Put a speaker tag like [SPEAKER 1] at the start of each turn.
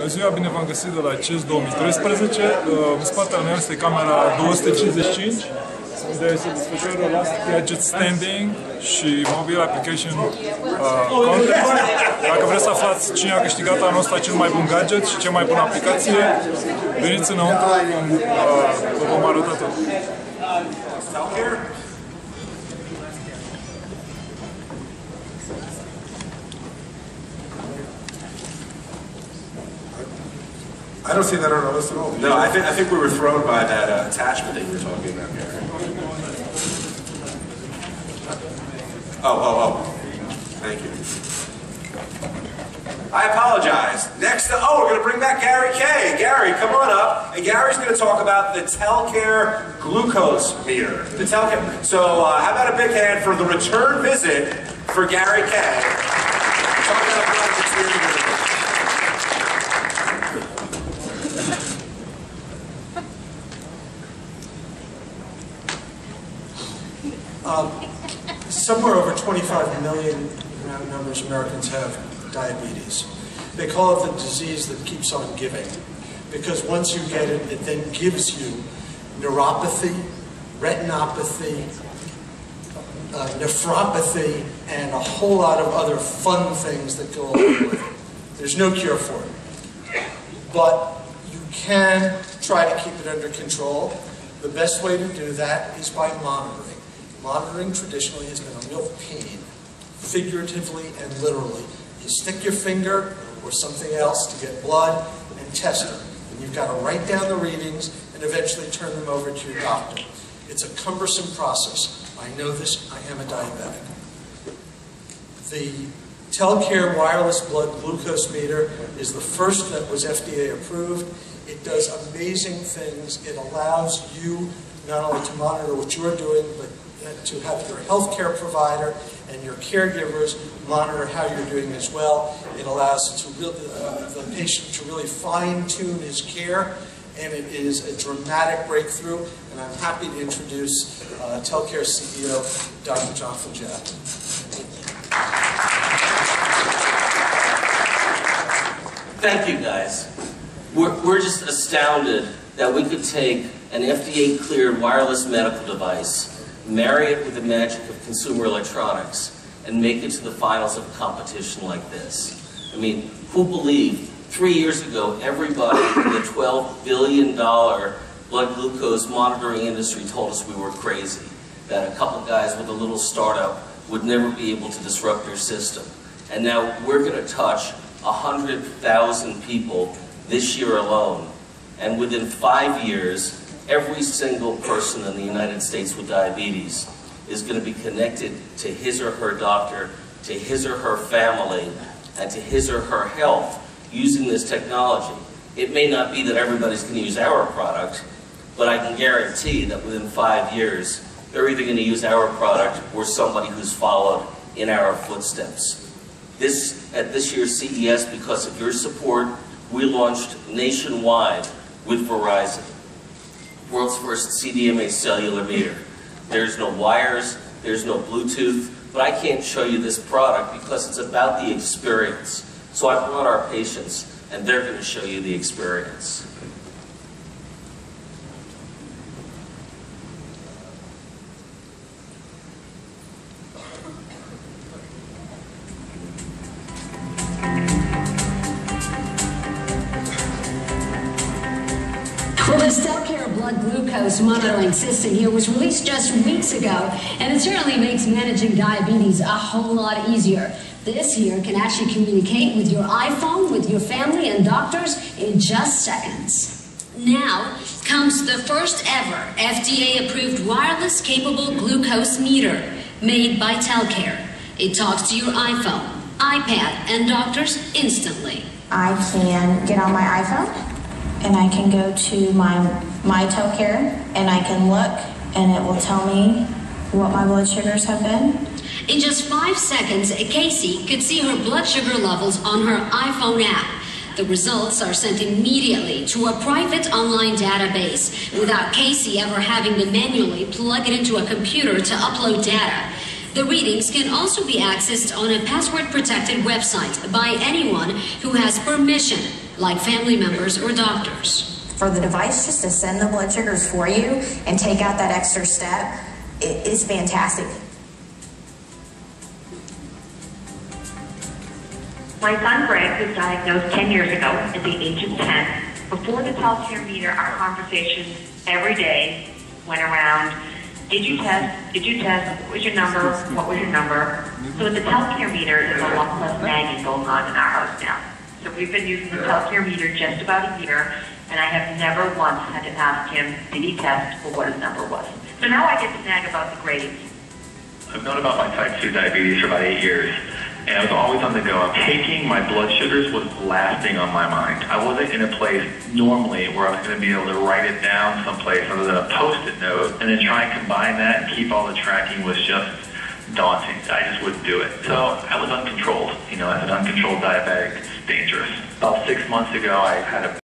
[SPEAKER 1] Bună ziua, bine v-am găsit de la CES 2013. În spatele meu este camera 255, unde se desfășoară Last Gadget Standing și Mobile Application Contest. Dacă vreți să aflați cine a câștigat anul ăsta cel mai bun gadget și cea mai bună aplicație, veniți înăuntru, vă vom arăta tot.
[SPEAKER 2] I don't see that on our list at all.
[SPEAKER 3] No, I think we were thrown by that attachment that you were talking about, Gary. Oh. Thank you. I apologize. Next, we're going to bring back Gary Kay. Gary, come on up. And Gary's going to talk about the Telcare glucose meter. The Telcare. So, how about a big hand for the return visit for Gary Kay? Talk about a project experience.
[SPEAKER 4] Somewhere over 25 million numbers of Americans have diabetes. They call it the disease that keeps on giving, because once you get it, it then gives you neuropathy, retinopathy, nephropathy, and a whole lot of other fun things that go along with it. There's no cure for it. But you can try to keep it under control. The best way to do that is by monitoring. Monitoring traditionally has been a real pain, figuratively and literally. You stick your finger or something else to get blood and test it. And you've got to write down the readings and eventually turn them over to your doctor. It's a cumbersome process. I know this, I am a diabetic. The Telcare wireless blood glucose meter is the first that was FDA approved. It does amazing things. It allows you not only to monitor what you're doing, but to have your healthcare provider and your caregivers monitor how you're doing as well. It allows the patient to really fine-tune his care, and it is a dramatic breakthrough. And I'm happy to introduce Telcare CEO, Dr. Jonathan Jackson.
[SPEAKER 5] Thank you, guys. We're just astounded that we could take an FDA-cleared wireless medical device, marry it with the magic of consumer electronics, and make it to the finals of a competition like this. I mean, who believed 3 years ago everybody in the $12 billion blood glucose monitoring industry told us we were crazy, that a couple guys with a little startup would never be able to disrupt your system. And now we're going to touch 100,000 people this year alone, and within 5 years, every single person in the United States with diabetes is going to be connected to his or her doctor, to his or her family, and to his or her health using this technology. It may not be that everybody's going to use our product, but I can guarantee that within 5 years, they're either going to use our product or somebody who's followed in our footsteps. At this year's CES, because of your support, we launched nationwide with Verizon. World's first CDMA cellular meter. There's no wires, there's no Bluetooth, but I can't show you this product because it's about the experience. So I brought our patients, and they're going to show you the experience.
[SPEAKER 6] Well, this Telcare blood glucose monitoring system here was released just weeks ago, and it certainly makes managing diabetes a whole lot easier. This here can actually communicate with your iPhone, with your family and doctors in just seconds. Now comes the first ever FDA-approved wireless capable glucose meter made by Telcare. It talks to your iPhone, iPad, and doctors instantly.
[SPEAKER 7] I can get on my iPhone, and I can go to my Telcare, and I can look, and it will tell me what my blood sugars have been.
[SPEAKER 6] In just 5 seconds, Casey could see her blood sugar levels on her iPhone app. The results are sent immediately to a private online database without Casey ever having to manually plug it into a computer to upload data. The readings can also be accessed on a password-protected website by anyone who has permission, like family members or doctors.
[SPEAKER 7] For the device just to send the blood sugars for you and take out that extra step, it is fantastic.
[SPEAKER 8] My son Greg was diagnosed 10 years ago at the age of 10. Before the Telcare meter, our conversations every day went around, did you test? Did you test? What was your number? What was your number? So with the Telcare meter, there's a lot less nagging going on in our house now. So we've been using the Telcare meter just about a year, and I have never once had to ask him, did he test or what his number was. So now I get to nag about the grades.
[SPEAKER 9] I've known about my type 2 diabetes for about 8 years, and I was always on the go. Taking my blood sugars was lasting on my mind. I wasn't in a place normally where I was going to be able to write it down someplace other than a Post-it note, and then try and combine that and keep all the tracking was just daunting. I just wouldn't do it. So I was uncontrolled. As an uncontrolled diabetic, it's dangerous. About 6 months ago, I had a